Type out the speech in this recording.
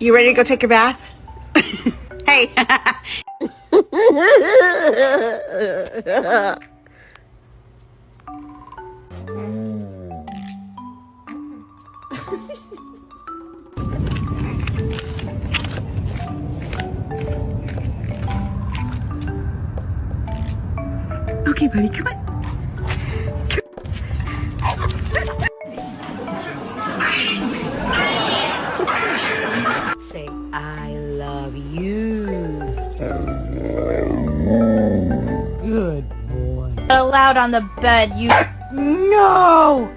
You ready to go take your bath? Hey. Okay, buddy, come on. Say, I love you. Good boy. Allowed on the bed, you... No!